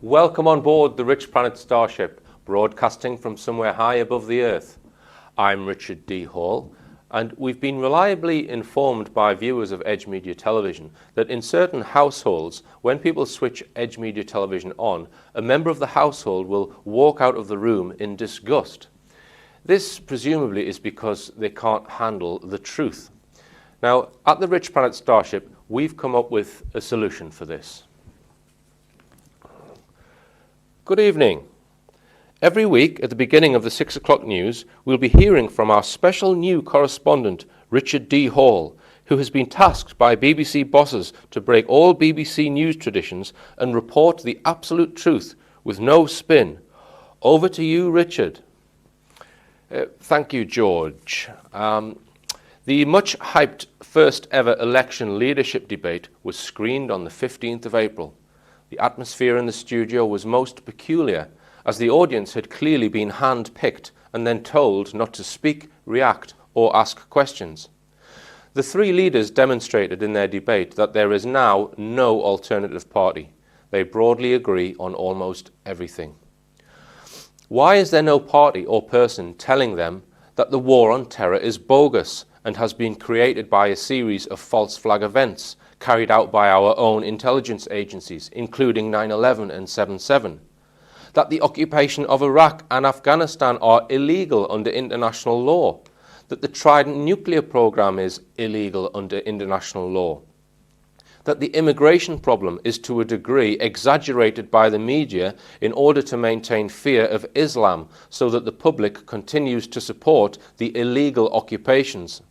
Welcome on board the Rich Planet Starship, broadcasting from somewhere high above the Earth. I'm Richard D. Hall, and we've been reliably informed by viewers of Edge Media Television that in certain households, when people switch Edge Media Television on, a member of the household will walk out of the room in disgust. This presumably is because they can't handle the truth. Now, at the Rich Planet Starship, we've come up with a solution for this. Good evening. Every week at the beginning of the 6 o'clock news, we'll be hearing from our special new correspondent, Richard D. Hall, who has been tasked by BBC bosses to break all BBC news traditions and report the absolute truth with no spin. Over to you, Richard. Thank you, George. The much-hyped first ever election leadership debate was screened on the 15th of April. The atmosphere in the studio was most peculiar, as the audience had clearly been hand-picked and then told not to speak, react, or ask questions. The three leaders demonstrated in their debate that there is now no alternative party. They broadly agree on almost everything. Why is there no party or person telling them that the war on terror is bogus and has been created by a series of false flag events carried out by our own intelligence agencies, including 9/11 and 7/7, that the occupation of Iraq and Afghanistan are illegal under international law, that the Trident nuclear program is illegal under international law, that the immigration problem is to a degree exaggerated by the media in order to maintain fear of Islam so that the public continues to support the illegal occupations,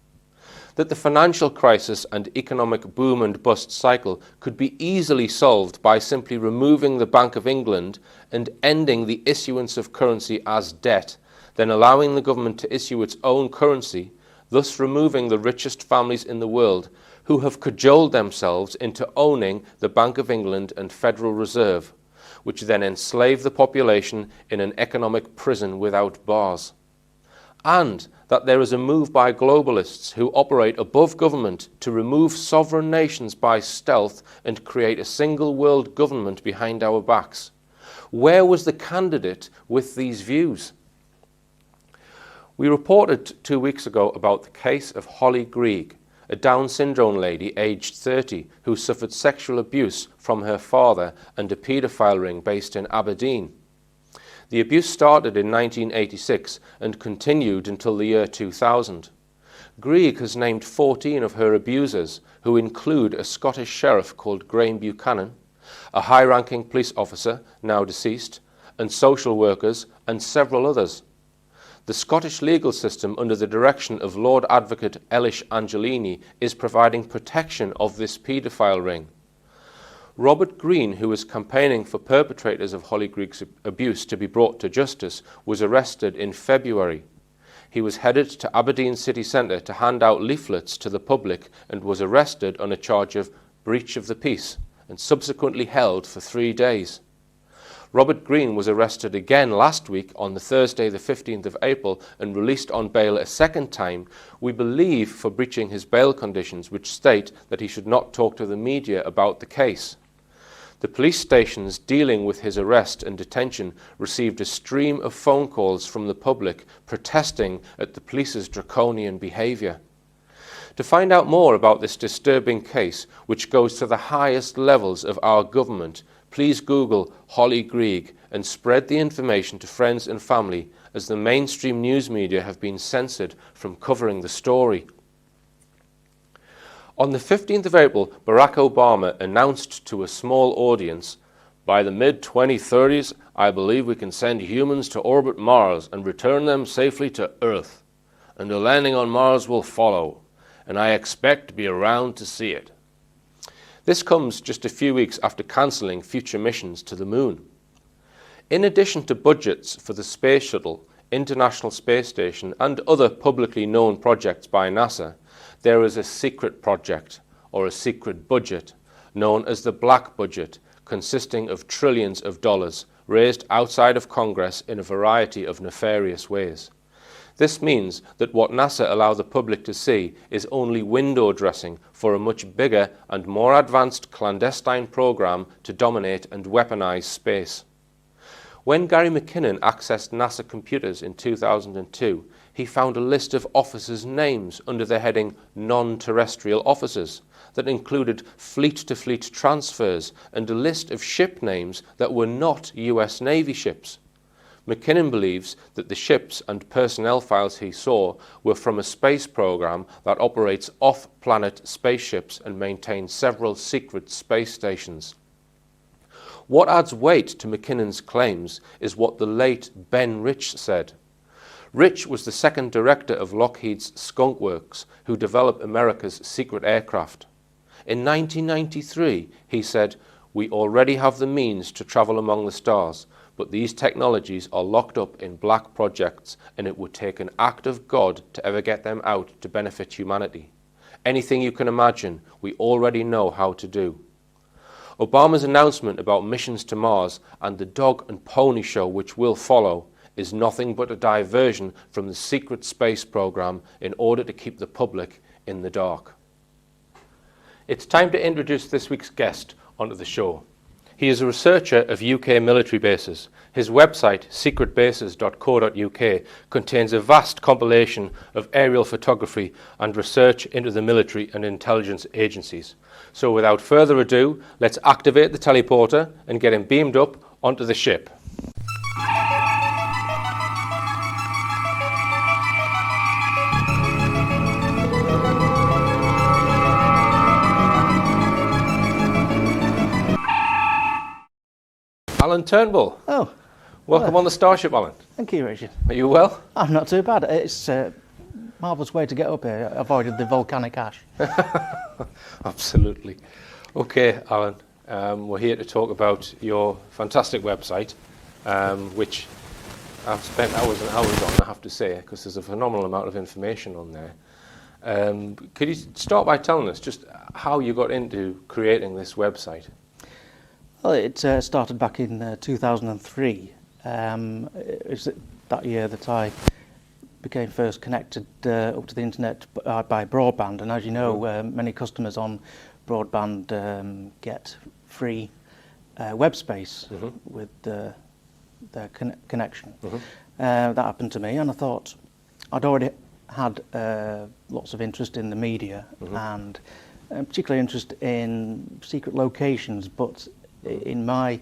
that the financial crisis and economic boom and bust cycle could be easily solved by simply removing the Bank of England and ending the issuance of currency as debt, then allowing the government to issue its own currency, thus removing the richest families in the world who have cajoled themselves into owning the Bank of England and Federal Reserve, which then enslave the population in an economic prison without bars. And that there is a move by globalists who operate above government to remove sovereign nations by stealth and create a single world government behind our backs. Where was the candidate with these views? We reported 2 weeks ago about the case of Holly Greig, a Down syndrome lady aged 30 who suffered sexual abuse from her father and a paedophile ring based in Aberdeen. The abuse started in 1986 and continued until the year 2000. Greig has named 14 of her abusers, who include a Scottish sheriff called Graham Buchanan, a high-ranking police officer, now deceased, and social workers, and several others. The Scottish legal system, under the direction of Lord Advocate Elish Angelini, is providing protection of this paedophile ring. Robert Green, who was campaigning for perpetrators of Holly Greig's abuse to be brought to justice, was arrested in February. He was headed to Aberdeen city centre to hand out leaflets to the public and was arrested on a charge of breach of the peace and subsequently held for 3 days. Robert Green was arrested again last week on the Thursday the 15th of April and released on bail a second time, we believe for breaching his bail conditions, which state that he should not talk to the media about the case. The police stations dealing with his arrest and detention received a stream of phone calls from the public protesting at the police's draconian behaviour. To find out more about this disturbing case, which goes to the highest levels of our government, please Google Holly Greig and spread the information to friends and family, as the mainstream news media have been censored from covering the story. On the 15th of April, Barack Obama announced to a small audience, "By the mid-2030s, I believe we can send humans to orbit Mars and return them safely to Earth. And a landing on Mars will follow, and I expect to be around to see it." This comes just a few weeks after cancelling future missions to the Moon. In addition to budgets for the Space Shuttle, International Space Station, and other publicly known projects by NASA, there is a secret project, or a secret budget, known as the Black Budget, consisting of trillions of dollars, raised outside of Congress in a variety of nefarious ways. This means that what NASA allow the public to see is only window dressing for a much bigger and more advanced clandestine program to dominate and weaponize space. When Gary McKinnon accessed NASA computers in 2002, he found a list of officers' names under the heading Non-Terrestrial Officers that included fleet-to-fleet transfers and a list of ship names that were not US Navy ships. McKinnon believes that the ships and personnel files he saw were from a space program that operates off-planet spaceships and maintains several secret space stations. What adds weight to McKinnon's claims is what the late Ben Rich said. Rich was the second director of Lockheed's Skunk Works, who developed America's secret aircraft. In 1993, he said, "We already have the means to travel among the stars, but these technologies are locked up in black projects, and it would take an act of God to ever get them out to benefit humanity. Anything you can imagine, we already know how to do." Obama's announcement about missions to Mars and the dog and pony show which will follow is nothing but a diversion from the secret space program in order to keep the public in the dark. It's time to introduce this week's guest onto the show. He is a researcher of UK military bases. His website, secretbases.co.uk, contains a vast compilation of aerial photography and research into the military and intelligence agencies. So without further ado, let's activate the teleporter and get him beamed up onto the ship. Alan Turnbull. Oh. Welcome on the Starship, Alan. Thank you, Richard. Are you well? I'm not too bad. It's a marvellous way to get up here. Avoided the volcanic ash. Absolutely. Okay, Alan, we're here to talk about your fantastic website, which I've spent hours and hours on, I have to say, because there's a phenomenal amount of information on there. Could you start by telling us just how you got into creating this website? Well, it started back in 2003. It was that year that I became first connected up to the internet by broadband, and as you know, many customers on broadband get free web space with their connection. That happened to me, and I thought I'd already had lots of interest in the media and particularly interest in secret locations, but in my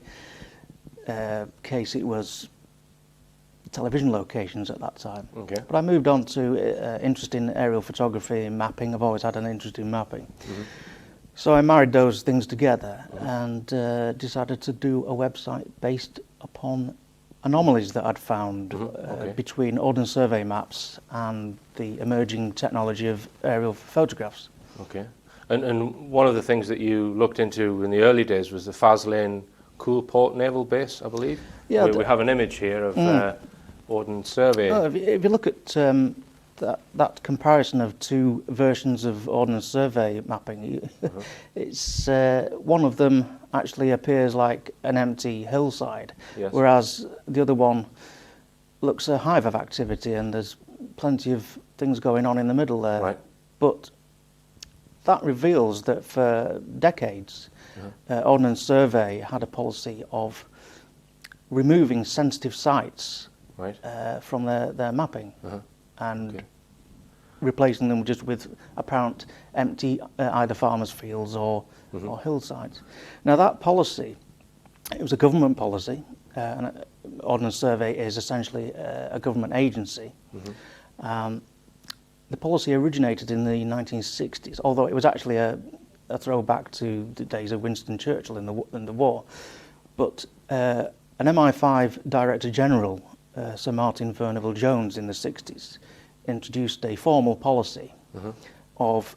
case it was television locations at that time. Okay. But I moved on to interest in aerial photography and mapping. I've always had an interest in mapping. So I married those things together and decided to do a website based upon anomalies that I'd found between Ordnance Survey maps and the emerging technology of aerial photographs. Okay. And one of the things that you looked into in the early days was the Faslane Coulport Naval Base, I believe. Yeah, we have an image here of Ordnance Survey. Well, if you look at that comparison of two versions of Ordnance Survey mapping, it's one of them actually appears like an empty hillside, whereas the other one looks a hive of activity, and there's plenty of things going on in the middle there. Right. But that reveals that for decades, Ordnance Survey had a policy of removing sensitive sites from their mapping and replacing them just with apparent empty either farmers' fields or hillsides. Now that policy, it was a government policy, and Ordnance Survey is essentially a government agency. The policy originated in the 1960s, although it was actually a throwback to the days of Winston Churchill in the war. But an MI5 Director General, Sir Martin Furnivall-Jones, in the 60s, introduced a formal policy of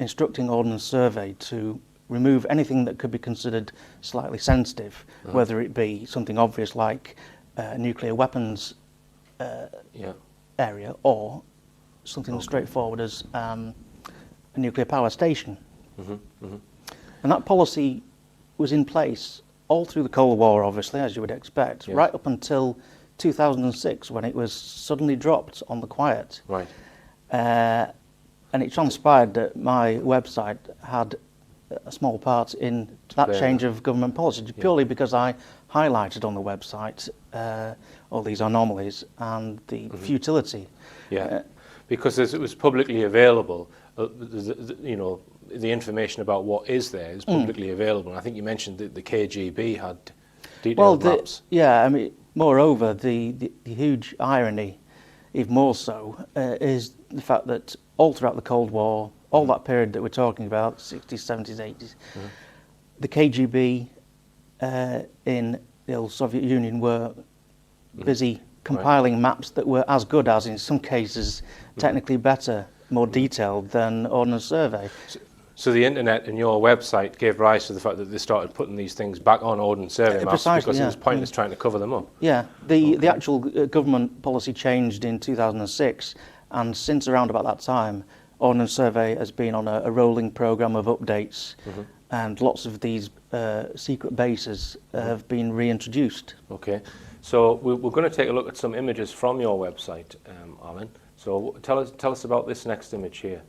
instructing Ordnance Survey to remove anything that could be considered slightly sensitive, whether it be something obvious like a nuclear weapons area, or something as straightforward as a nuclear power station. And that policy was in place all through the Cold War, obviously, as you would expect, right up until 2006, when it was suddenly dropped on the quiet. Right. And it transpired that my website had a small part in that change of government policy, purely because I highlighted on the website all these anomalies and the futility. Yeah, because as it was publicly available, the information about what is there is publicly available. And I think you mentioned that the KGB had detailed maps. Yeah, I mean, moreover, the huge irony, even more so, is the fact that all throughout the Cold War, all that period that we're talking about, 60s, 70s, 80s, the KGB in the old Soviet Union were busy compiling maps that were as good as, in some cases, technically better, more detailed than Ordnance Survey. So the internet and your website gave rise to the fact that they started putting these things back on Ordnance Survey maps because it was pointless trying to cover them up. Yeah, the actual government policy changed in 2006, and since around about that time, Ordnance Survey has been on a rolling programme of updates, and lots of these secret bases have been reintroduced. Okay, so we're going to take a look at some images from your website, Alan. So tell us about this next image here.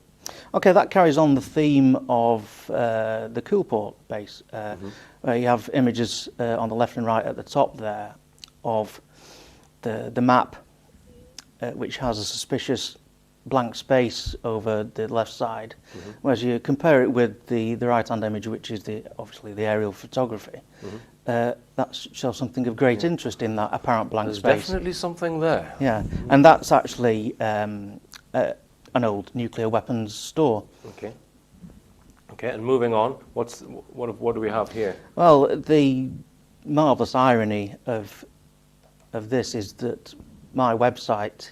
Okay, that carries on the theme of the Coolport base, where you have images on the left and right at the top there of the map, which has a suspicious blank space over the left side, whereas you compare it with the right-hand image, which is obviously the aerial photography. That shows something of great interest in that apparent blank space. There's definitely something there. Yeah, and that's actually an old nuclear weapons store. Okay. Okay, and moving on, what do we have here? Well, the marvellous irony of this is that my website,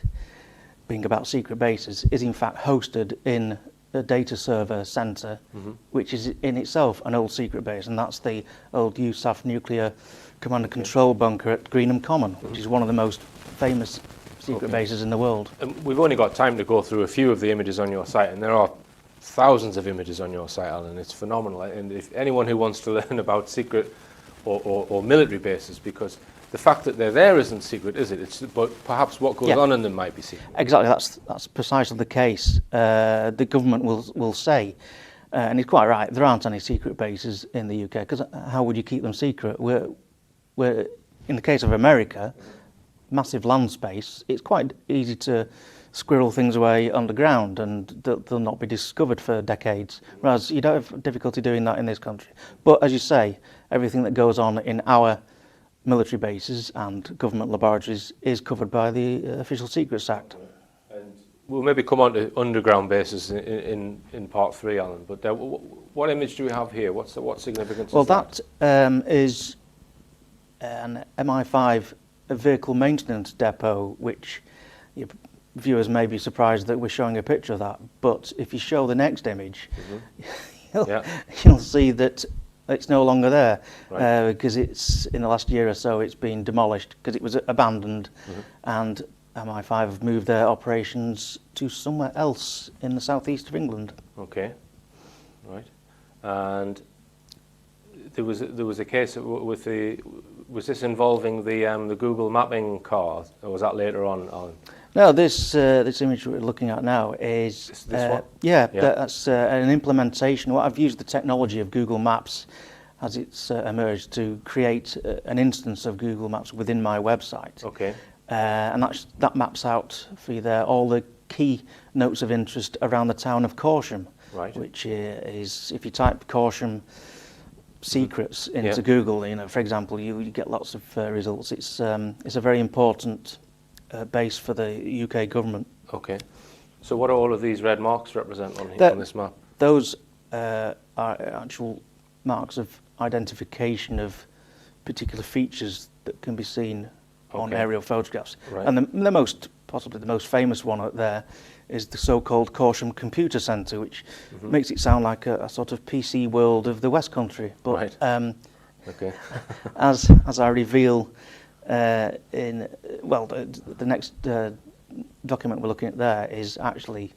being about secret bases, is in fact hosted in a data server centre, which is in itself an old secret base, and that's the old USAF nuclear command and control bunker at Greenham Common, which is one of the most famous secret bases in the world. We've only got time to go through a few of the images on your site, and there are thousands of images on your site, Alan. It's phenomenal. And if anyone who wants to learn about secret or military bases, because the fact that they're there isn't secret, is it? But perhaps what goes on in them might be secret. Exactly, that's precisely the case. The government will say, and he's quite right, there aren't any secret bases in the UK, because how would you keep them secret? We're in the case of America, massive land space, it's quite easy to squirrel things away underground and they'll not be discovered for decades, whereas you don't have difficulty doing that in this country. But as you say, everything that goes on in our military bases and government laboratories is covered by the Official Secrets Act. And we'll maybe come on to underground bases in part 3, Alan, but what image do we have here? What significance is that? Well, that is an MI5 vehicle maintenance depot, which your viewers may be surprised that we're showing a picture of that, but if you show the next image, you'll see that it's no longer there, because it's in the last year or so it's been demolished because it was abandoned, and MI5 have moved their operations to somewhere else in the southeast of England. Okay, right. And there was a case with was this involving the Google mapping car, or was that later on, Alan? No, this image we're looking at now is this one? That's an implementation. What I've used the technology of Google Maps as it's emerged to create an instance of Google Maps within my website. Okay. And that maps out for you there all the key notes of interest around the town of Corsham, which is, if you type Corsham secrets into Google, for example, you get lots of results. It's a very important base for the UK government. Okay. So what do all of these red marks represent on this map? Those are actual marks of identification of particular features that can be seen on aerial photographs. Right. And possibly the most famous one out there is the so-called Corsham Computer Centre, which makes it sound like a sort of PC world of the West Country. But as I reveal the next document we're looking at there is actually,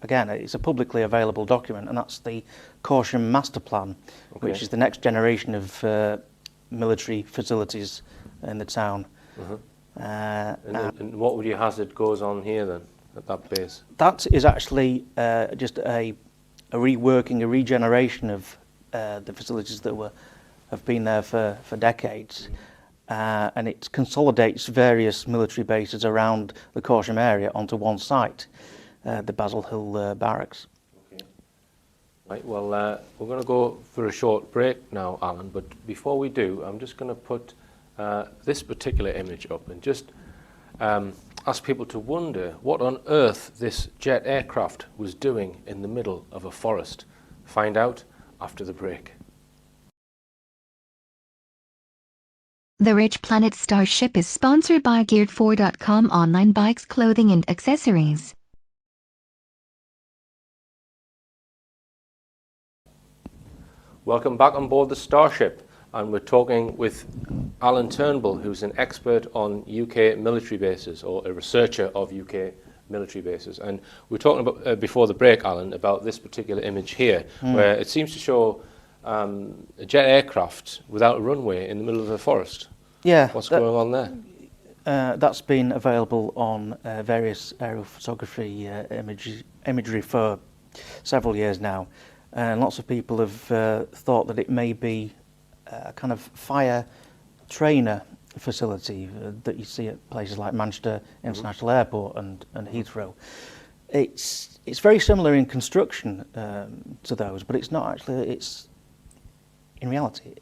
again, it's a publicly available document, and that's the Corsham Master Plan, which is the next generation of military facilities in the town. And what would you hazard goes on here then, at that base? That is actually just a reworking, a regeneration of the facilities that have been there for decades. and it consolidates various military bases around the Corsham area onto one site, the Basil Hill Barracks. Okay. Right, well, we're going to go for a short break now, Alan, but before we do, I'm just going to put this particular image up and just ask people to wonder what on earth this jet aircraft was doing in the middle of a forest. Find out after the break. The Rich Planet Starship is sponsored by Geared4.com online bikes, clothing and accessories. Welcome back on board the Starship, and we're talking with Alan Turnbull, who's an expert on UK military bases, or a researcher of UK military bases. And we're talking about, before the break, Alan, about this particular image here, where it seems to show a jet aircraft without a runway in the middle of a forest. Yeah. What's going on there? That's been available on various aerial photography imagery for several years now. And lots of people have thought that it may be a kind of fire trainer facility that you see at places like Manchester International Airport and Heathrow. It's very similar in construction to those, but it's not actually. It's in reality,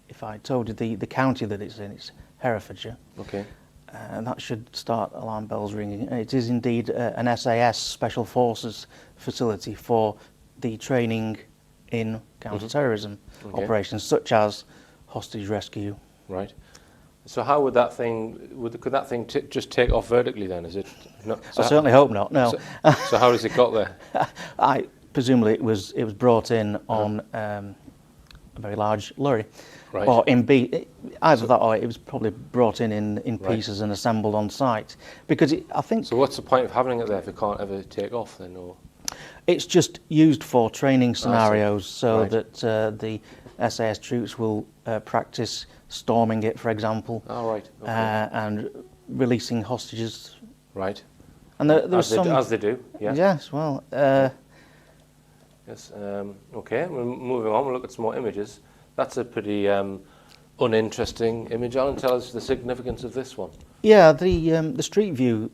if I told you the county that it's in, it's Herefordshire. Okay. And that should start alarm bells ringing. It is indeed an SAS Special Forces facility for the training in counter-terrorism operations, such as hostage rescue. Right. So how would that thing? Could that thing just take off vertically then? Is it? Not, I certainly hope not. No. So how has it got there? Presumably it was brought in on a very large lorry, Right. or either that or it was probably brought in pieces and assembled on site. Because I think. So what's the point of having it there if it can't ever take off then? Or It's just used for training scenarios, so Right. that the SAS troops will practice storming it, for example, oh, right. Okay. and releasing hostages. Right. And there As they do. Yeah. Yes, well, Yes. Okay. We're moving on. We'll look at some more images. That's a pretty uninteresting image. Alan, tell us the significance of this one. yeah, the Street View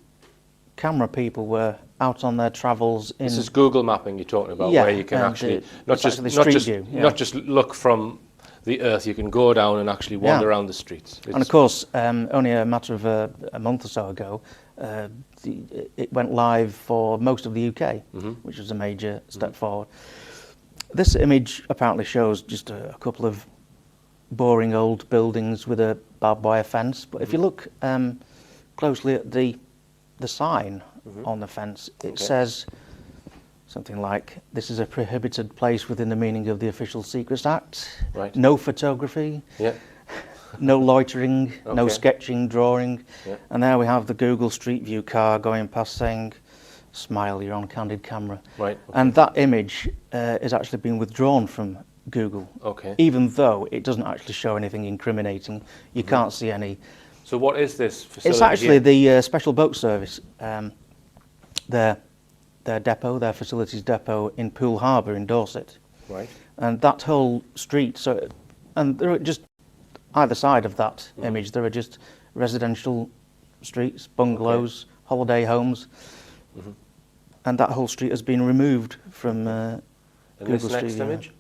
camera people were out on their travels in. This is Google mapping you're talking about, Yeah, where you can and actually it's actually Street View, yeah. not just look from the Earth. You can go down and actually wander around the streets. And of course, only a matter of a month or so ago, it went live for most of the UK, which was a major step forward. This image apparently shows just a couple of boring old buildings with a barbed wire fence. But if you look closely at the sign on the fence, it says something like, "This is a prohibited place within the meaning of the Official Secrets Act. Right. No photography. Yeah. No loitering, no Okay. sketching, drawing." Yeah. And there we have the Google Street View car going past saying, "Smile, you're on candid camera." Right. And that image has actually been withdrawn from Google, Okay. even though it doesn't actually show anything incriminating. You can't see any. So what is this facility? It's actually here? the Special Boat Service, their depot, their facilities depot in Poole Harbour in Dorset. Right. And that whole street, and there are just either side of that image, there are just residential streets, bungalows, holiday homes, and that whole street has been removed from And Google this next Street View. image?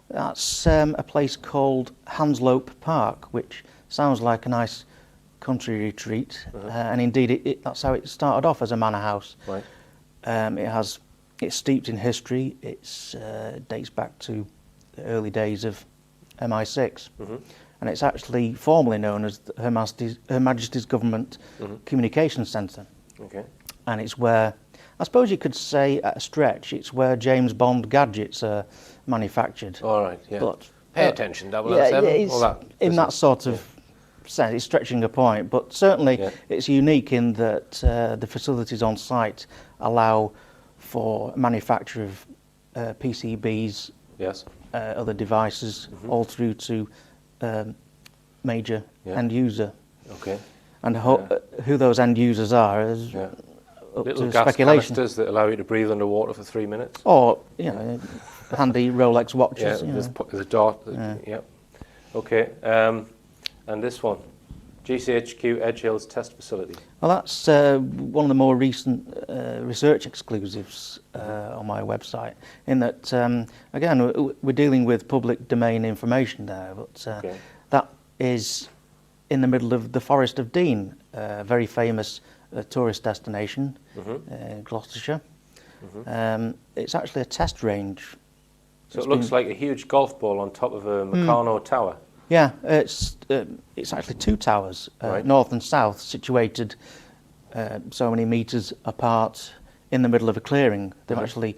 That's a place called Hanslope Park, which sounds like a nice country retreat, and indeed that's how it started off, as a manor house. Right. It's steeped in history. It dates back to the early days of MI6, and it's actually formally known as Her Majesty's Government Communications Centre. Okay. And it's where, I suppose you could say at a stretch, it's where James Bond gadgets are manufactured. All right. Yeah. But Pay attention, 007. it's all that. in that sort of sense, it's stretching a point, but certainly it's unique in that the facilities on site allow for manufacture of PCBs, Yes. other devices, all through to major end user. Okay. And who those end users are is up Little to gas speculation. canisters that allow you to breathe underwater for 3 minutes. Or, handy Rolex Yeah, watches. there's a dart. Yeah. Okay. And this one. GCHQ Edge Hills Test Facility. Well, that's one of the more recent research exclusives on my website, in that, again, we're dealing with public domain information there, but that is in the middle of the Forest of Dean, a very famous tourist destination in Gloucestershire. It's actually a test range. So it looks like a huge golf ball on top of a Meccano tower. Yeah, it's actually two towers, north and south, situated so many metres apart in the middle of a clearing. They've actually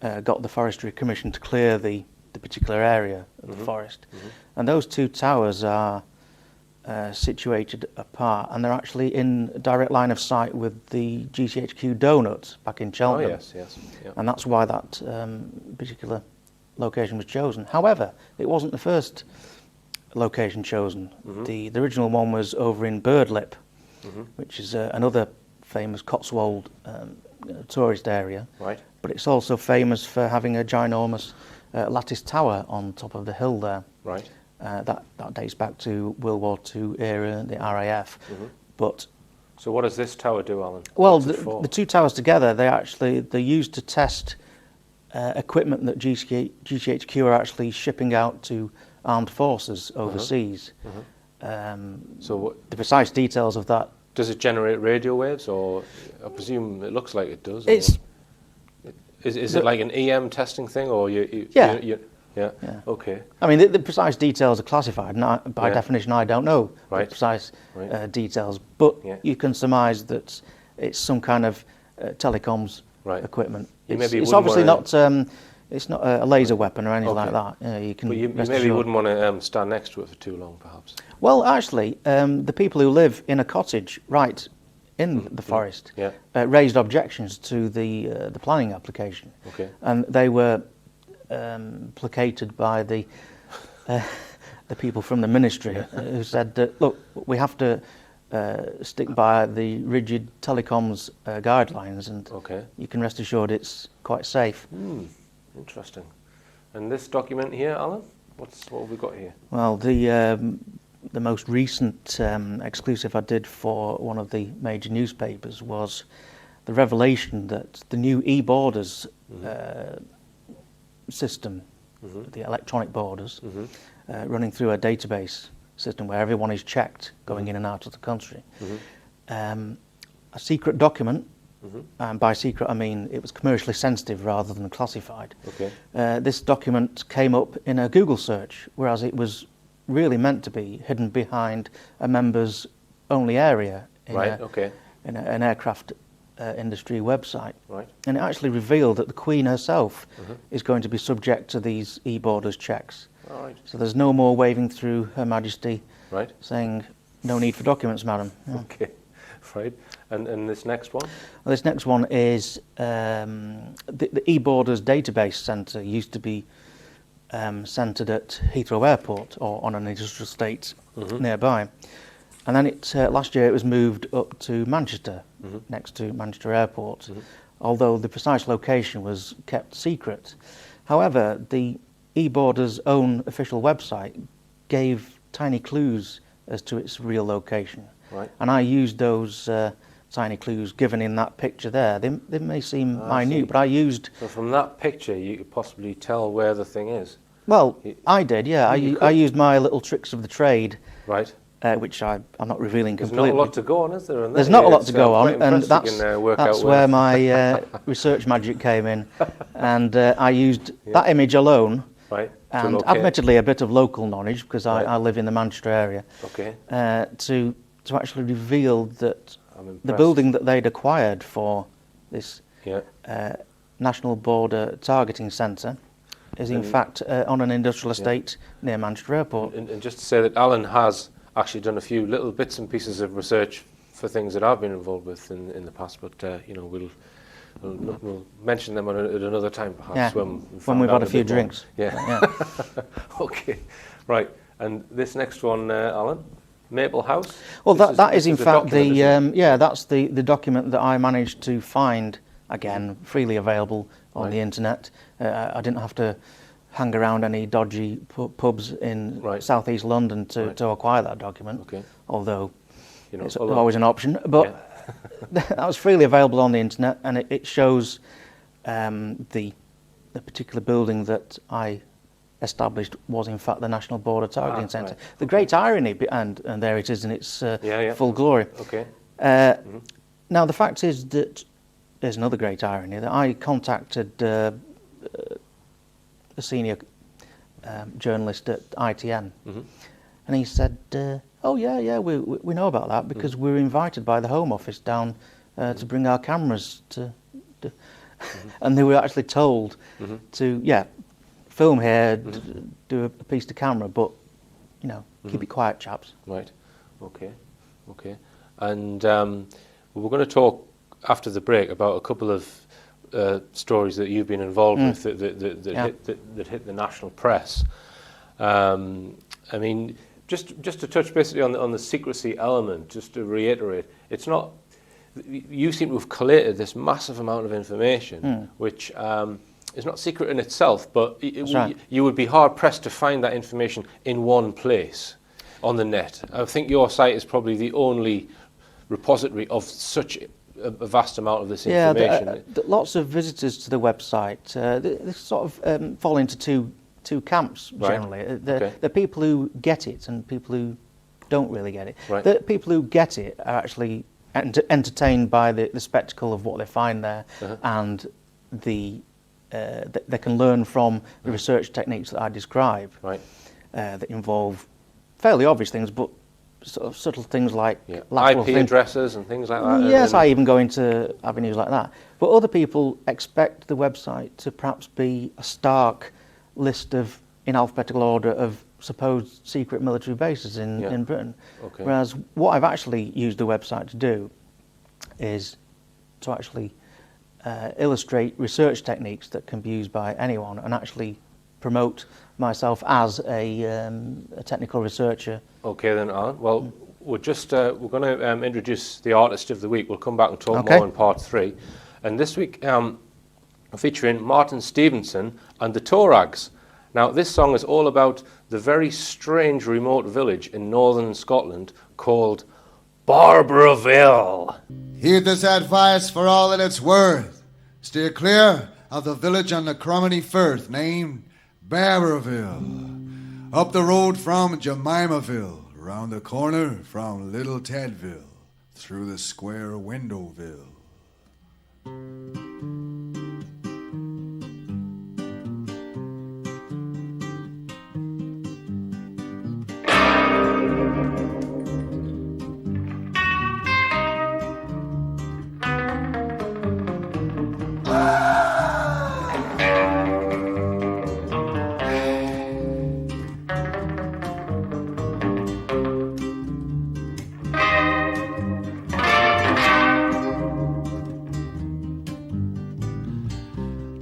got the Forestry Commission to clear the particular area of the forest. And those two towers are situated apart, and they're actually in direct line of sight with the GCHQ donut back in Cheltenham. Oh, yes, yes. Yep. And that's why that particular location was chosen. However, it wasn't the first location chosen. The original one was over in Birdlip, which is another famous Cotswold tourist area. Right. But it's also famous for having a ginormous lattice tower on top of the hill there. Right. That dates back to World War II era, the RAF. But so what does this tower do, Alan? well, the two towers together, they're used to test equipment that GCHQ are actually shipping out to armed forces overseas. So the precise details of that. does it generate radio waves, or I presume it looks like it does? It's Is it like an EM testing thing, or Yeah. Yeah. Okay. I mean, the precise details are classified, and by Yeah. definition, I don't know the precise details. But you can surmise that it's some kind of telecoms equipment. It's obviously not. It's not a laser weapon or anything like that. You can. But you maybe wouldn't want to stand next to it for too long, perhaps. Well, actually, the people who live in a cottage right in the forest raised objections to the planning application, and they were placated by the people from the ministry who said that, look, we have to stick by the rigid telecoms guidelines, and you can rest assured it's quite safe. Interesting. And this document here, Alan, what have we got here? Well, the most recent exclusive I did for one of the major newspapers was the revelation that the new e-borders system, the electronic borders, running through a database system where everyone is checked going in and out of the country. A secret document, and by secret I mean it was commercially sensitive rather than classified. This document came up in a Google search, whereas it was really meant to be hidden behind a members only area in an aircraft industry website. And it actually revealed that the Queen herself is going to be subject to these e-borders checks. So there's no more waving through Her Majesty saying, no need for documents, madam. Right. And this next one? Well, this next one is the e-borders database centre used to be centred at Heathrow Airport or on an industrial estate nearby. And then last year it was moved up to Manchester, next to Manchester Airport, although the precise location was kept secret. However, the e-borders' own official website gave tiny clues as to its real location. And I used those tiny clues given in that picture there. They may seem minute, but I used... So from that picture you could possibly tell where the thing is? Well, I did, yeah. I used my little tricks of the trade, which I'm not revealing completely. There's not a lot to go on, is there? There's not a lot to go on, and that's where my research magic came in. And I used that image alone, and admittedly a bit of local knowledge, because I live in the Manchester area, to actually reveal that the building that they'd acquired for this National Border Targeting Centre is in fact on an industrial estate near Manchester Airport. And just to say that Alan has actually done a few little bits and pieces of research for things that I've been involved with in the past, but we'll mention them at another time, perhaps, when we've had a few drinks. Okay, right. And this next one, Alan? Maple House? Well, that is in fact that's the document that I managed to find, again, freely available on the internet. I didn't have to hang around any dodgy pubs in southeast London to acquire that document, although you know, it's always an option. But that was freely available on the internet, and it shows the particular building that I established was in fact the National Border Targeting Centre. Right. The great irony, and there it is in its full glory. Okay. Now the fact is that there's another great irony, that I contacted a senior journalist at ITN, and he said, "Oh yeah, we know about that because we were invited by the Home Office down to bring our cameras to." And they were actually told to film here, do a piece to camera, but you know, keep it quiet, chaps. Right. Okay. And we're going to talk after the break about a couple of stories that you've been involved with that hit the national press. I mean, just to touch basically on the secrecy element, just to reiterate, it's not. You seem to have collated this massive amount of information, which is not secret in itself, but you would be hard pressed to find that information in one place on the net. I think your site is probably the only repository of such a vast amount of this information. Yeah, lots of visitors to the website. They sort of fall into two camps generally. Right. The people who get it and people who don't really get it. Right. The people who get it are actually entertained by the spectacle of what they find there, and they can learn from the research techniques that I describe, that involve fairly obvious things, but sort of subtle things like IP addresses and things like that. Yes, I even go into avenues like that. But other people expect the website to perhaps be a stark list of, in alphabetical order, of supposed secret military bases in Britain. Okay. Whereas what I've actually used the website to do is to actually illustrate research techniques that can be used by anyone and actually promote myself as a technical researcher. Okay then, Alan. Well, we're going to introduce the artist of the week. We'll come back and talk more in part 3. And this week, we're featuring Martin Stevenson and the Torags. Now, this song is all about the very strange remote village in northern Scotland called Barbourville. Heed this advice for all that it's worth. Steer clear of the village on the Cromany Firth named Barbourville. Up the road from Jemimaville, round the corner from Little Tedville, through the square Windowville.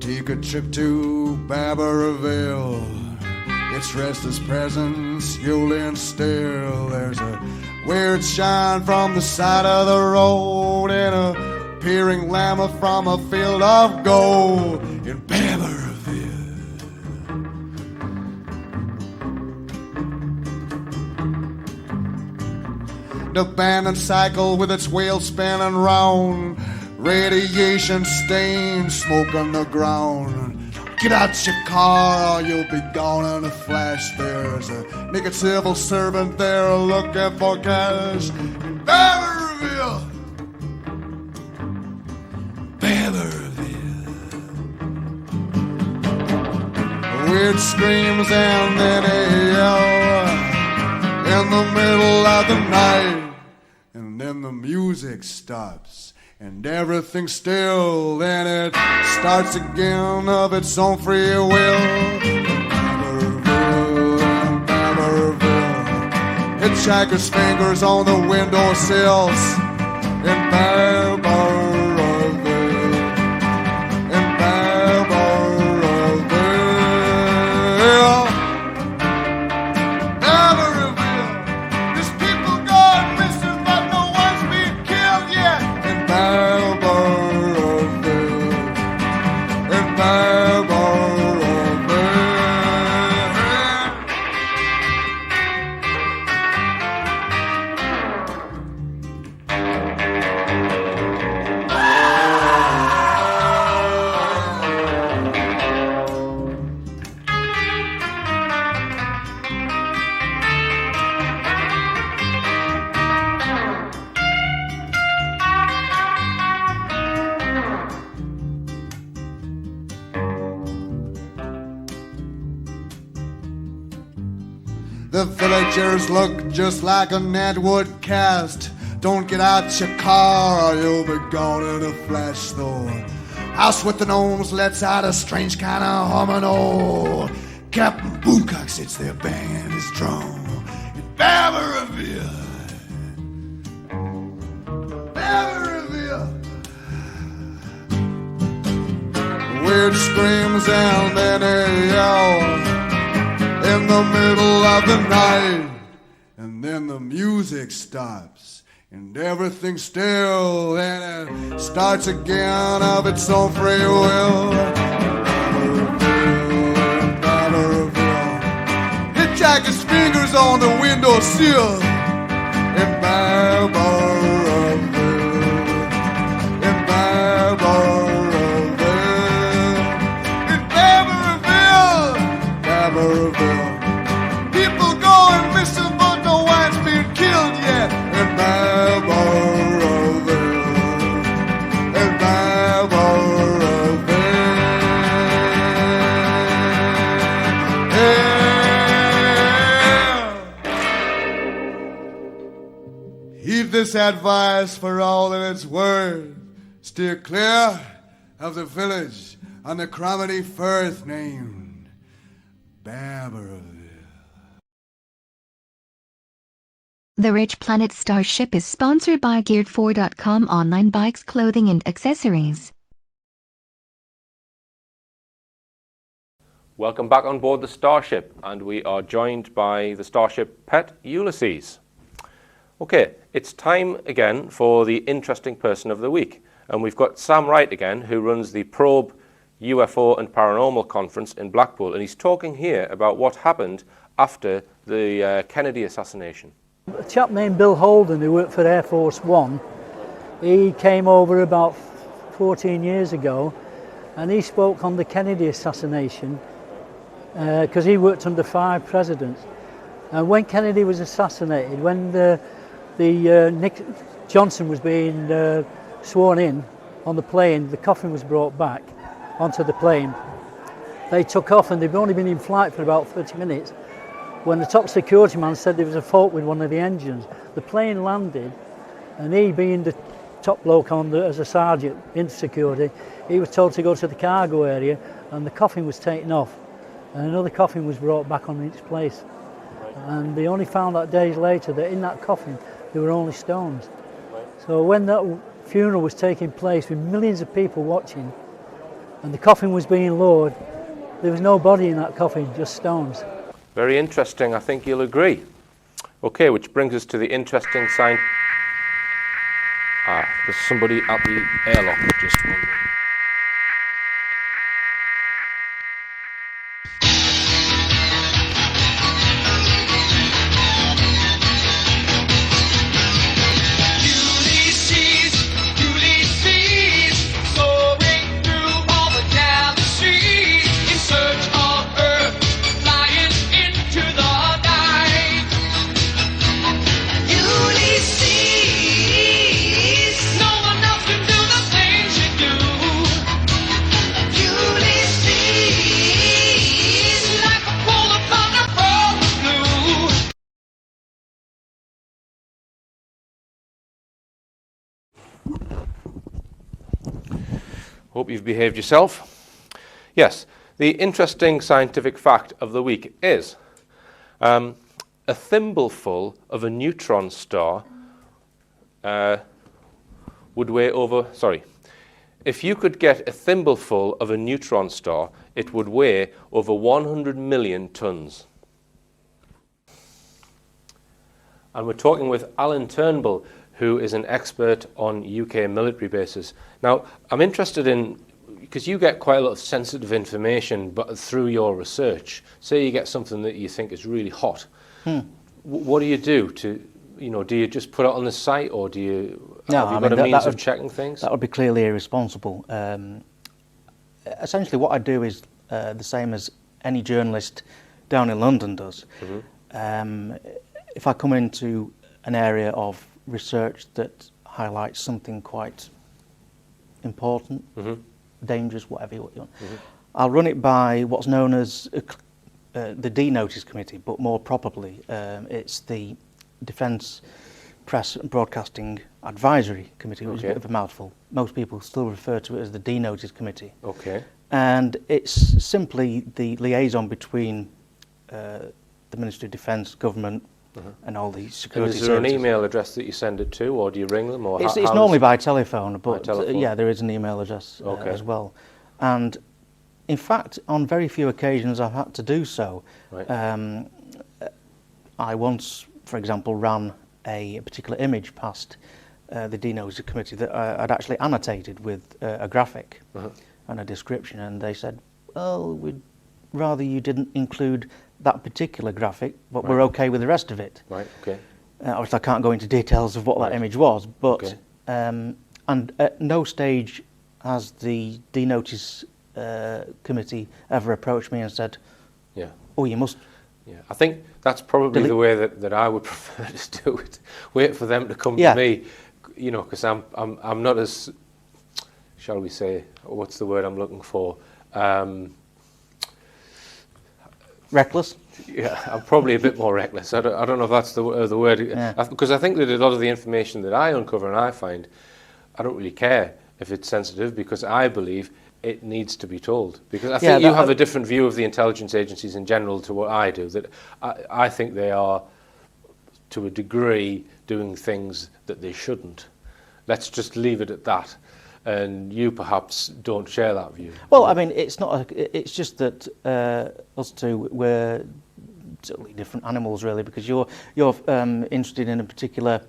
Take a trip to Barbourville. Its restless presence you'll instill. There's a weird shine from the side of the road and a peering llama from a field of gold in Barbourville. The abandoned cycle with its wheel spinning round, radiation stained, smoke on the ground. Get out your car or you'll be gone in a flash. There's a naked civil servant there looking for cash. Barbourville! Barbourville. Weird screams and then a yell in the middle of the night. And then the music stops. And everything's still, and it starts again of its own free will. Barbourville, Barbourville. Hitchhiker's fingers on the windowsills in Barbourville, in Barbourville. Barbourville, there's people gone missing, but no one's been killed yet. The villagers look just like a net would cast. Don't get out your car or you'll be gone in a flash, though. House with the gnomes lets out a strange kind of humming. Oh, Captain Boomcock sits there banging his drum in Barberville. Barberville. Weird screams and then a yell in the middle of the night, and then the music stops and everything's still, and it starts again of its own free will. He jacked his fingers on the windowsill in Barberville, in Barberville, in Barberville, Barberville. People going missing, but no one's been killed yet in Barberville, in Barberville. Heed this advice for all that it's worth. Steer clear of the village on the Cromedy Firth named Barberville. The Rich Planet Starship is sponsored by Geared4.com online bikes, clothing and accessories. Welcome back on board the Starship, and we are joined by the Starship pet Ulysses. Okay, it's time again for the interesting person of the week, and we've got Sam Wright again, who runs the Probe UFO and Paranormal Conference in Blackpool, and he's talking here about what happened after the Kennedy assassination. A chap named Bill Holden, who worked for Air Force One, he came over about 14 years ago, and he spoke on the Kennedy assassination because he worked under 5 presidents. And when Kennedy was assassinated, when Nick Johnson was being sworn in on the plane, the coffin was brought back onto the plane. They took off, and they'd only been in flight for about 30 minutes when the top security man said there was a fault with one of the engines. The plane landed, and he, being the top bloke as a sergeant in security, he was told to go to the cargo area, and the coffin was taken off, and another coffin was brought back on its place. And they only found out days later that in that coffin there were only stones. So when that funeral was taking place with millions of people watching, and the coffin was being lowered, there was no body in that coffin, just stones. Very interesting, I think you'll agree. Okay, which brings us to the interesting sign. There's somebody at the airlock, just one minute. Hope you've behaved yourself. Yes, the interesting scientific fact of the week is a thimbleful of a neutron star would weigh over, if you could get a thimbleful of a neutron star, it would weigh over 100 million tons. And we're talking with Alan Turnbull, who is an expert on UK military bases. Now, I'm interested in, because you get quite a lot of sensitive information but through your research. Say you get something that you think is really hot. What do you do to, do you just put it on the site, or do you, have you got a means of checking things? That would be clearly irresponsible. Essentially what I do is the same as any journalist down in London does. If I come into an area of research that highlights something quite important, dangerous, whatever you want, I'll run it by what's known as the D-Notice Committee, but more properly, it's the Defence Press and Broadcasting Advisory Committee, which is a bit of a mouthful. Most people still refer to it as the D-Notice Committee. Okay. And it's simply the liaison between the Ministry of Defence, government, and all the security And is there services. an email address that you send it to, or do you ring them? Or It's how normally is- by telephone, but telephone? yeah, there is an email address as well. And in fact, on very few occasions I've had to do so. Right. I once, for example, ran a particular image past the D-Notice Committee that I'd actually annotated with a graphic and a description, and they said, well, we'd rather you didn't include that particular graphic, but we're okay with the rest of it. Right, okay. Obviously, I can't go into details of what that image was, but and at no stage has the D-Notice Committee ever approached me and said, Yeah. oh, you must... Yeah, I think that's probably Delete- the way that I would prefer to do it. Wait for them to come Yeah. to me, you know, because I'm not as, shall we say, what's the word I'm looking for? Reckless? Yeah, I'm probably a bit more reckless. I don't know if that's the word. Yeah. Because I think that a lot of the information that I uncover and I find, I don't really care if it's sensitive, because I believe it needs to be told. Because I think you have a different view of the intelligence agencies in general to what I do. That I think they are, to a degree, doing things that they shouldn't. Let's just leave it at that. And you perhaps don't share that view. Well, I mean, it's not. It's just that us two we're totally different animals, really, because you're interested in a particular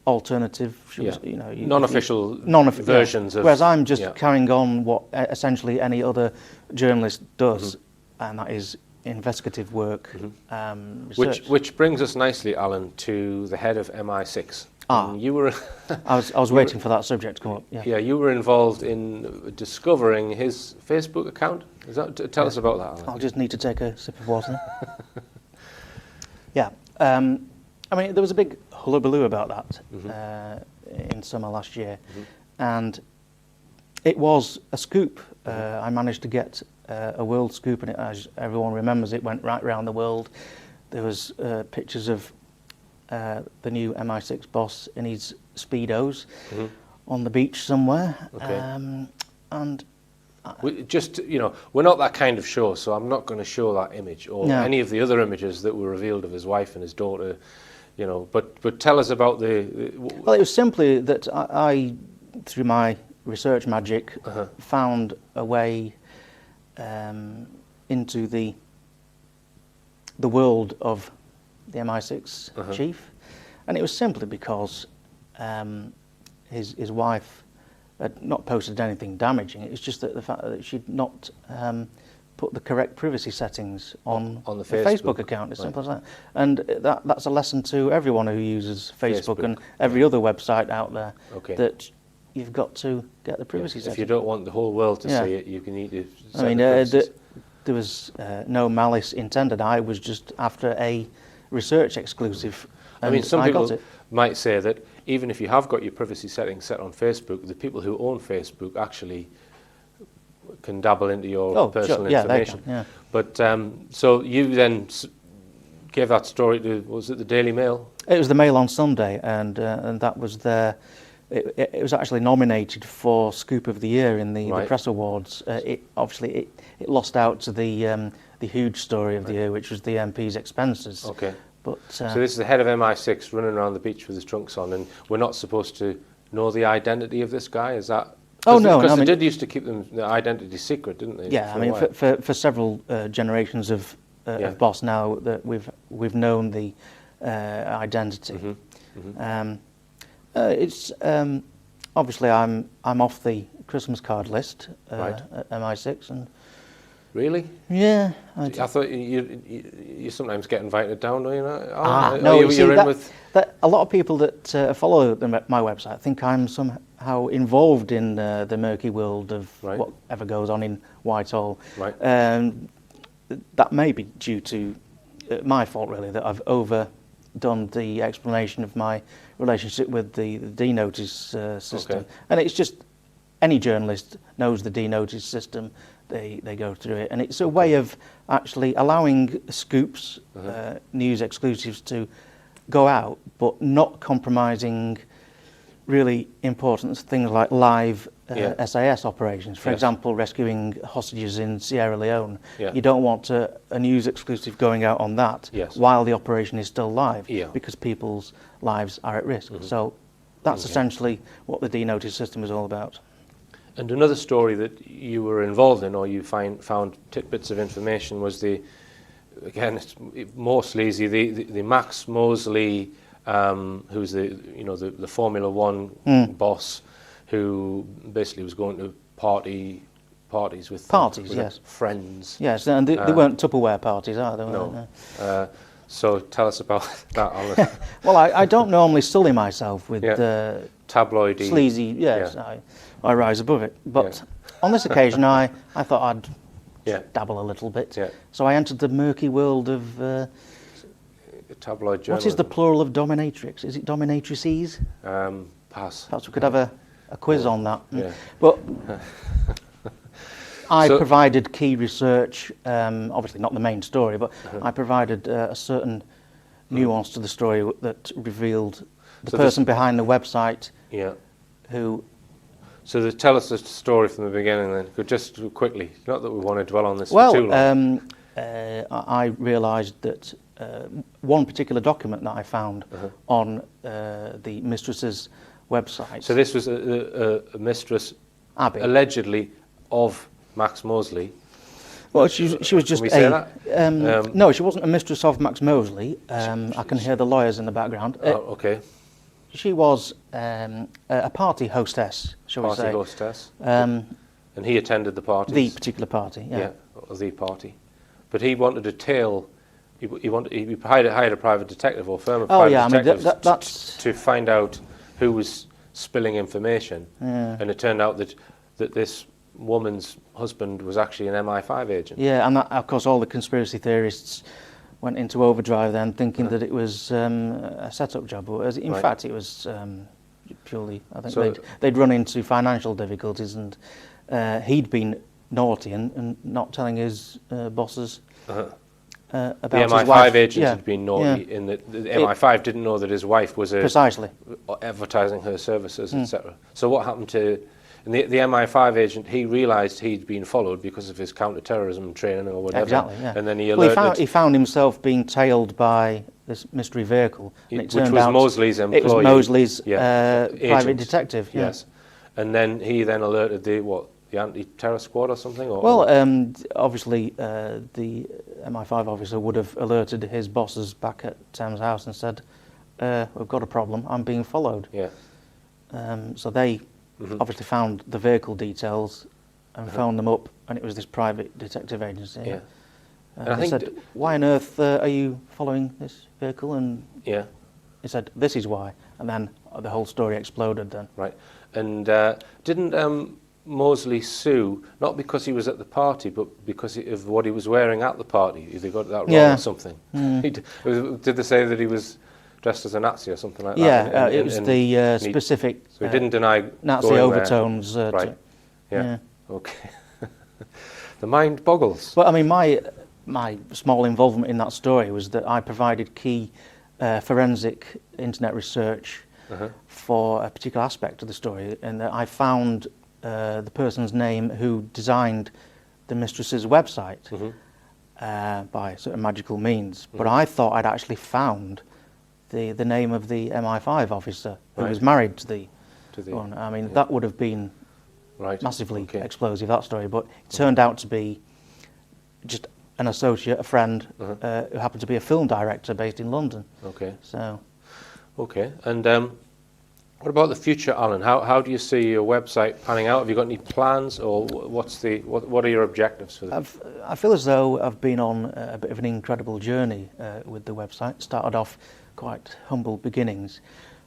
alternative, non-official versions of. Whereas I'm just carrying on what essentially any other journalist does, and that is investigative work. Which brings us nicely, Alan, to the head of MI6. You were. I was waiting for that subject to come up. Yeah. Yeah, you were involved in discovering his Facebook account. Is that? Tell us about that, Alan. I'll just need to take a sip of water. Yeah. I mean, there was a big hullabaloo about that in summer last year, and it was a scoop. I managed to get a world scoop, and as everyone remembers, it went right around the world. There was pictures of the new MI6 boss in his Speedos on the beach somewhere. Okay. And we're not that kind of show, so I'm not going to show that image or any of the other images that were revealed of his wife and his daughter. You know, but tell us about the. Well, it was simply that I through my research magic, found a way into the world of the MI6 chief, and it was simply because his wife had not posted anything damaging. It was just that the fact that she'd not put the correct privacy settings on the Facebook account. As simple as that. And that's a lesson to everyone who uses Facebook and every other website out there, that you've got to get the privacy settings. If you don't want the whole world to see it, you can need to set I mean, the there was no malice intended. I was just after a research exclusive. I mean, some people might say that even if you have got your privacy settings set on Facebook, the people who own Facebook actually can dabble into your personal information. Yeah. But so you then gave that story to, was it the Daily Mail? It was the Mail on Sunday, and that was their. It was actually nominated for Scoop of the Year in the Press Awards. It lost out to the huge story of the year, which was the MP's expenses. Okay. But so this is the head of MI6 running around the beach with his trunks on, and we're not supposed to know the identity of this guy. Is that? Oh no! Because they did used to keep their identity secret, didn't they? Yeah, I mean, for several generations of boss now that we've known the identity. It's obviously I'm off the Christmas card list at MI6, and really, yeah, I thought you sometimes get invited down, do you know? No, you're in with a lot of people that follow my website think I'm somehow involved in the murky world of whatever goes on in Whitehall. Right. That may be due to my fault, really, that I've overdone the explanation of my relationship with the D-Notice system. And it's just any journalist knows the D-Notice system. they go through it, and it's a way of actually allowing scoops, news exclusives to go out, but not compromising really important things like live SAS operations. For example, rescuing hostages in Sierra Leone. Yeah. You don't want a news exclusive going out on that while the operation is still live, because people's lives are at risk. So that's essentially what the D-Notice system is all about. And another story that you were involved in, or you found tidbits of information, was again, it's more sleazy, the Max Mosley, who's the Formula One boss, who basically was going to parties with friends. Yes, and they weren't Tupperware parties, are they? No. So tell us about that, Alan. Well, I don't normally sully myself with tabloidy, sleazy. Yes, I rise above it. But on this occasion, I thought I'd dabble a little bit. Yeah. So I entered the murky world of tabloid journalism. What is the plural of dominatrix? Is it dominatrices? Pass. Perhaps we could have a quiz on that. Yeah. But I provided key research, obviously not the main story, but I provided a certain nuance to the story that revealed the person behind the website. Yeah. Who? So tell us the story from the beginning then, just quickly. Not that we want to dwell on this for too long. I realised that one particular document that I found on the mistress's website. So this was a mistress, Abby, allegedly of Max Mosley. Well, she was just Can we say that? No, she wasn't a mistress of Max Mosley. I can hear the lawyers in the background. Okay. She was a party hostess, shall we say. Party hostess. And he attended the party. The particular party, Yeah, the party. But he wanted a tale. He hired a private detective or firm of private detectives that's to find out who was spilling information. Yeah. And it turned out that this woman's husband was actually an MI5 agent. Yeah, and that, of course, all the conspiracy theorists went into overdrive then, thinking that it was a set-up job. In fact, it was purely, I think they'd run into financial difficulties, and he'd been naughty and not telling his bosses about the MI5 agent had been naughty in that the MI5 didn't know that his wife was precisely advertising her services, etc. So what happened to... And the MI5 agent, he realised he'd been followed because of his counter-terrorism training or whatever. Exactly, yeah. And then he alerted... he found himself being tailed by this mystery vehicle. And which was Mosley's employee. It was Mosley's private detective. Yeah. Yes. And then he alerted the anti-terror squad or something? Obviously, the MI5 officer would have alerted his bosses back at Thames House and said, we've got a problem, I'm being followed. Yeah. So they... obviously found the vehicle details and phoned them up, and it was this private detective agency. Yeah. And they said, why on earth are you following this vehicle? And he said, this is why. And then the whole story exploded then. Right. And didn't Mosley sue, not because he was at the party, but because of what he was wearing at the party? They got that wrong or something. Did they say that he was dressed as a Nazi or something like that? Yeah, it was the specific. So he didn't deny Nazi overtones. Right. Yeah. Okay. The mind boggles. Well, I mean, my small involvement in that story was that I provided key forensic internet research for a particular aspect of the story, and that I found the person's name who designed the mistress's website by certain magical means. But I thought I'd actually found the name of the MI5 officer who was married to the one. I mean, that would have been massively explosive, that story, but it turned out to be just an associate, a friend, who happened to be a film director based in London. Okay. So. Okay, and what about the future, Alan? How do you see your website panning out? Have you got any plans, or what are your objectives for that? I feel as though I've been on a bit of an incredible journey with the website. Started off quite humble beginnings.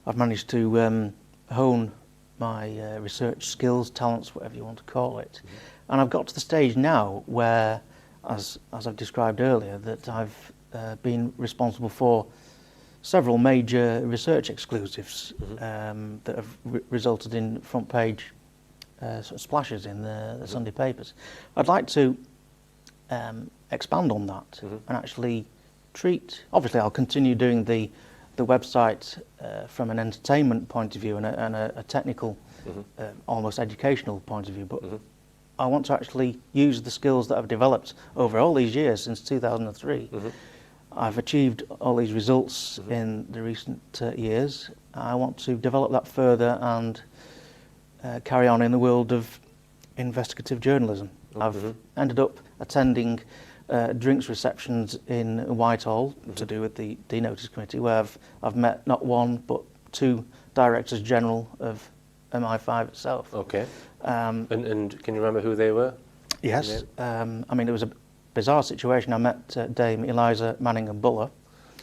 I've managed to hone my research skills, talents, whatever you want to call it. And I've got to the stage now where, as I've described earlier, that I've been responsible for several major research exclusives that have resulted in front page sort of splashes in the Sunday papers. I'd like to expand on that and actually treat. Obviously, I'll continue doing the website from an entertainment point of view and a technical, almost educational point of view. But I want to actually use the skills that I've developed over all these years since 2003. I've achieved all these results in the recent years. I want to develop that further and carry on in the world of investigative journalism. I've ended up attending drinks receptions in Whitehall to do with the D-Notice Committee, where I've met not one but two Directors General of MI5 itself. Okay. And can you remember who they were? Yes. I mean, it was a bizarre situation. I met Dame Eliza Manningham-Buller.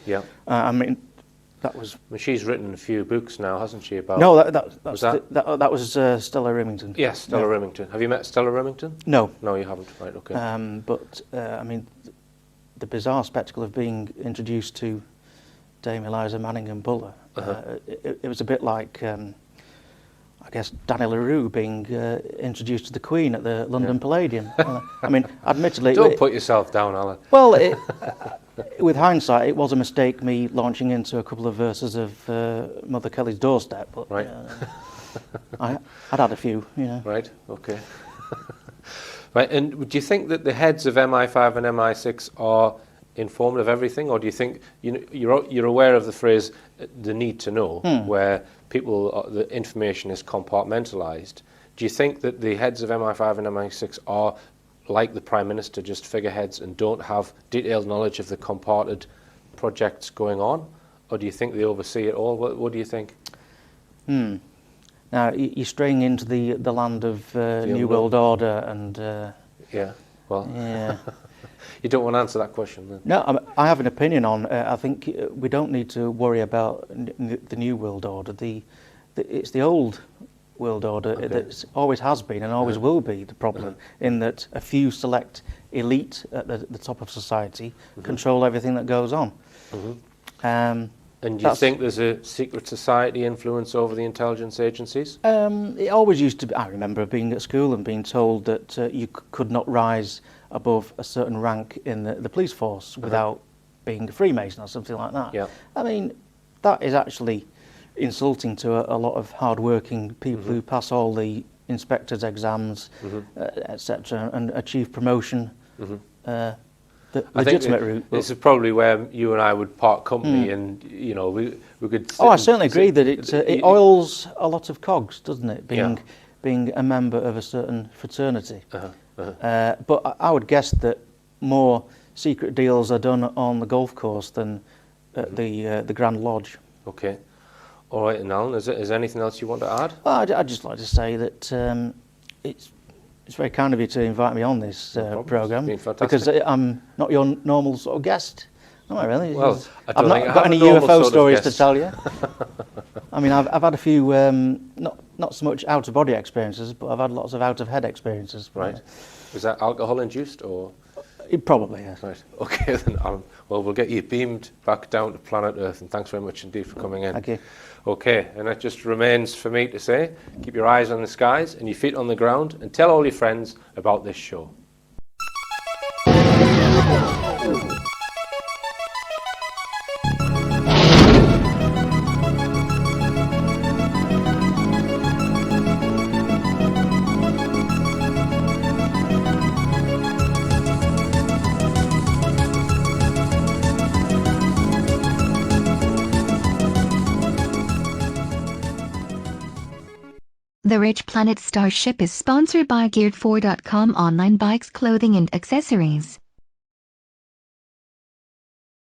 Yeah. I mean, that was... Well, she's written a few books now, hasn't she? About No, that was Stella Remington. Yes, Stella Remington. Have you met Stella Remington? No. No, you haven't. Right, okay. But I mean, the bizarre spectacle of being introduced to Dame Eliza Manningham-Buller, it was a bit like, I guess, Danny LaRue being introduced to the Queen at the London Palladium. I mean, admittedly... Don't put yourself down, Alan. Well, with hindsight, it was a mistake me launching into a couple of verses of Mother Kelly's Doorstep, but Right. I'd had a few, you know. Right, okay. Right, and do you think that the heads of MI5 and MI6 are informed of everything, or do you think you're aware of the phrase "the need to know," where the information is compartmentalised? Do you think that the heads of MI5 and MI6 are like the Prime Minister, just figureheads and don't have detailed knowledge of the comparted projects going on, or do you think they oversee it all? What do you think? Now, you're straying into the land of New World Order and... Yeah, well... Yeah. You don't want to answer that question, then? No, I have an opinion on... I think we don't need to worry about the New World Order. It's the old world order that always has been and always will be the problem, in that a few select elite at the top of society control everything that goes on. And do you think there's a secret society influence over the intelligence agencies? It always used to be. I remember being at school and being told that you could not rise above a certain rank in the police force without being a Freemason or something like that. Yeah. I mean, that is actually insulting to a lot of hard-working people who pass all the inspectors' exams, etc., and achieve promotion. The legitimate route. This is probably where you and I would part company, and you know we could. I certainly agree that it oils a lot of cogs, doesn't it? Being a member of a certain fraternity. But I would guess that more secret deals are done on the golf course than at the Grand Lodge. Okay. All right, and Alan, is there anything else you want to add? Well, I'd just like to say that it's very kind of you to invite me on this programme, because I'm not your normal sort of guest, am I really? Well, I've not got any UFO stories to tell you. I mean, I've had a few, not so much out-of-body experiences, but I've had lots of out-of-head experiences. Right. Was that alcohol-induced, or...? It probably, yes. Right. Okay, then, Alan. Well, we'll get you beamed back down to planet Earth, and thanks very much indeed for coming in. Thank you. Okay, and it just remains for me to say, keep your eyes on the skies and your feet on the ground, and tell all your friends about this show. The Rich Planet Starship is sponsored by Geared4.com online bikes, clothing and accessories.